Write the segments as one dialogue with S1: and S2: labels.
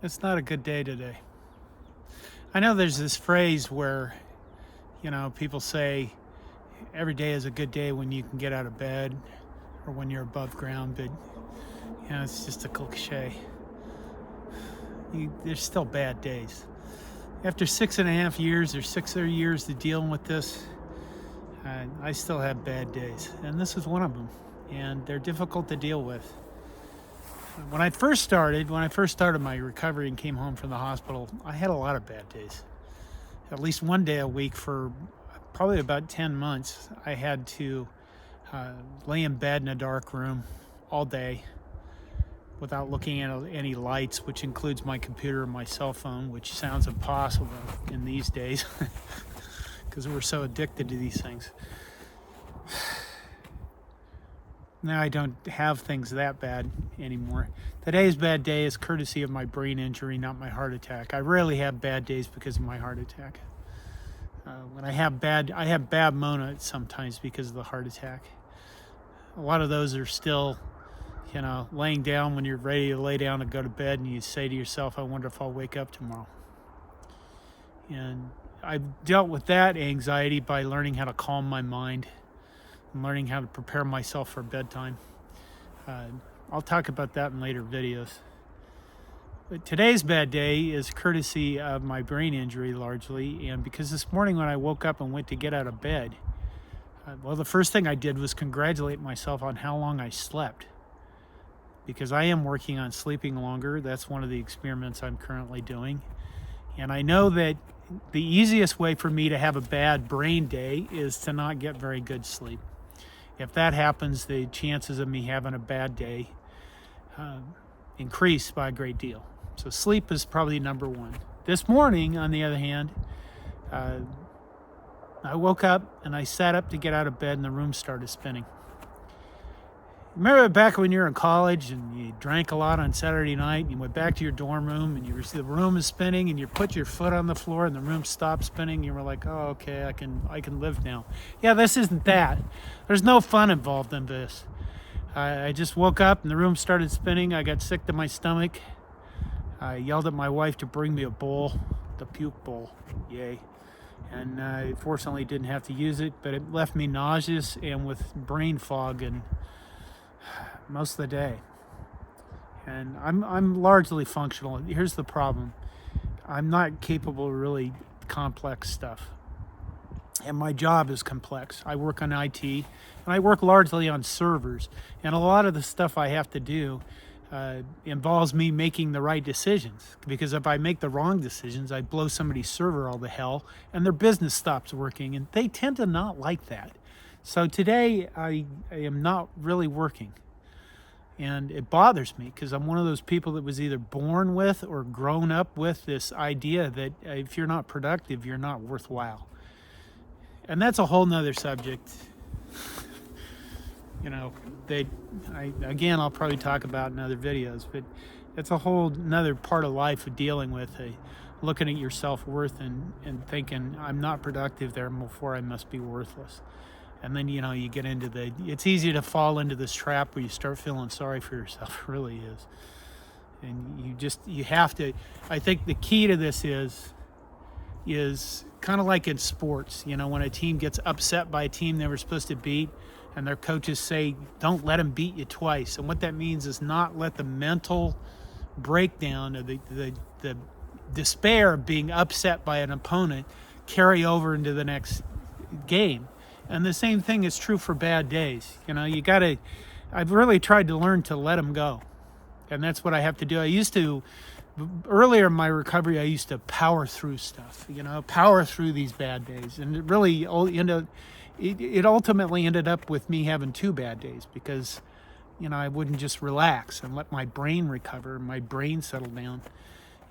S1: It's not a good day today. I know there's this phrase where, people say every day is a good day when you can get out of bed or when you're above ground, but, it's just a cliche. There's still bad days. After 6.5 years or 6 years of dealing with this, I still have bad days, and this is one of them, and they're difficult to deal with. When I first started my recovery and came home from the hospital, I had a lot of bad days. At least one day a week for probably about 10 months, I had to lay in bed in a dark room all day without looking at any lights, which includes my computer and my cell phone, which sounds impossible in these days because we're so addicted to these things. Now I don't have things that bad anymore. Today's bad day is courtesy of my brain injury, not my heart attack. I rarely have bad days because of my heart attack. When I have bad moments sometimes because of the heart attack. A lot of those are still, laying down when you're ready to lay down and go to bed, and you say to yourself, I wonder if I'll wake up tomorrow. And I've dealt with that anxiety by learning how to calm my mind, learning how to prepare myself for bedtime. I'll talk about that in later videos. But today's bad day is courtesy of my brain injury largely, and because this morning when I woke up and went to get out of bed, the first thing I did was congratulate myself on how long I slept, because I am working on sleeping longer. That's one of the experiments I'm currently doing, and I know that the easiest way for me to have a bad brain day is to not get very good sleep. If that happens, the chances of me having a bad day increase by a great deal. So sleep is probably number one. This morning, on the other hand, I woke up and I sat up to get out of bed and the room started spinning. Remember back when you were in college and you drank a lot on Saturday night and you went back to your dorm room and the room is spinning and you put your foot on the floor and the room stopped spinning and you were like, oh, okay, I can live now. Yeah, this isn't that. There's no fun involved in this. I just woke up and the room started spinning. I got sick to my stomach. I yelled at my wife to bring me a bowl, the puke bowl, yay. And I fortunately didn't have to use it, but it left me nauseous and with brain fog and most of the day. And I'm largely functional. Here's the problem. I'm not capable of really complex stuff. And my job is complex. I work on IT, and I work largely on servers. And a lot of the stuff I have to do involves me making the right decisions. Because if I make the wrong decisions, I blow somebody's server all to hell, and their business stops working. And they tend to not like that. So today, I am not really working. And it bothers me because I'm one of those people that was either born with or grown up with this idea that if you're not productive, you're not worthwhile. And that's a whole nother subject. I'll probably talk about in other videos, but it's a whole nother part of life of dealing with looking at your self-worth and thinking I'm not productive, therefore I must be worthless. And then, you get into it's easy to fall into this trap where you start feeling sorry for yourself. It really is. And you have to, I think the key to this is kind of like in sports, when a team gets upset by a team they were supposed to beat and their coaches say, don't let them beat you twice. And what that means is not let the mental breakdown of the despair of being upset by an opponent carry over into the next game. And the same thing is true for bad days. I've really tried to learn to let them go. And that's what I have to do. Earlier in my recovery, I used to power through stuff, power through these bad days. And it really, it ultimately ended up with me having 2 bad days because, I wouldn't just relax and let my brain recover, my brain settle down.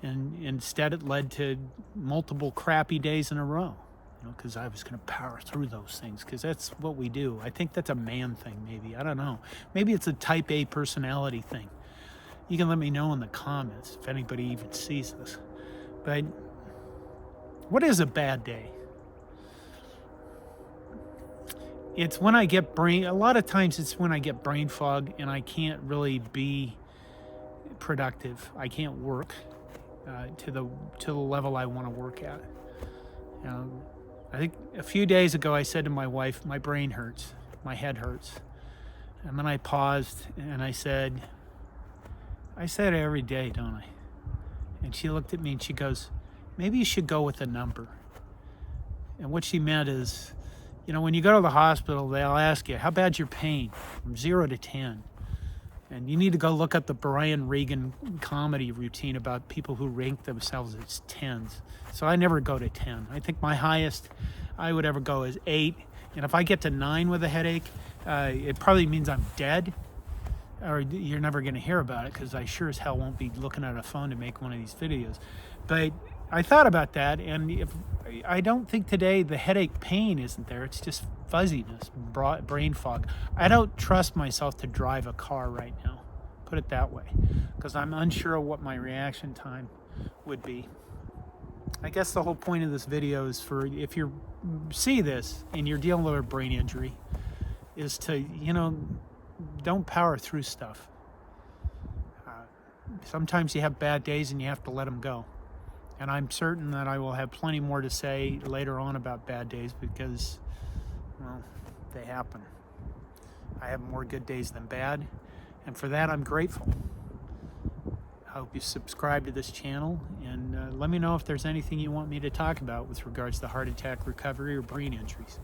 S1: And instead it led to multiple crappy days in a row. Because I was going to power through those things, because that's what we do. I think that's a man thing, maybe. I don't know. Maybe it's a type A personality thing. You can let me know in the comments if anybody even sees this. But what is a bad day? It's when I get a lot of times it's when I get brain fog and I can't really be productive. I can't work. to the level I want to work at. I think a few days ago I said to my wife, my brain hurts, my head hurts. And then I paused and I said it every day, don't I? And she looked at me and she goes, maybe you should go with a number. And what she meant is, when you go to the hospital, they'll ask you, how bad's your pain? From 0 to 10. And you need to go look up the Brian Regan comedy routine about people who rank themselves as 10s. So I never go to 10. I think my highest I would ever go is 8. And if I get to 9 with a headache, it probably means I'm dead, or you're never going to hear about it, because I sure as hell won't be looking at a phone to make one of these videos. But I thought about that, and I don't think today the headache pain isn't there. It's just fuzziness, brain fog. I don't trust myself to drive a car right now, put it that way, because I'm unsure of what my reaction time would be. I guess the whole point of this video is for, if you see this and you're dealing with a brain injury, is to, don't power through stuff. Sometimes you have bad days and you have to let them go. And I'm certain that I will have plenty more to say later on about bad days, because, well, they happen. I have more good days than bad, and for that I'm grateful. I hope you subscribe to this channel, and let me know if there's anything you want me to talk about with regards to heart attack recovery or brain injuries.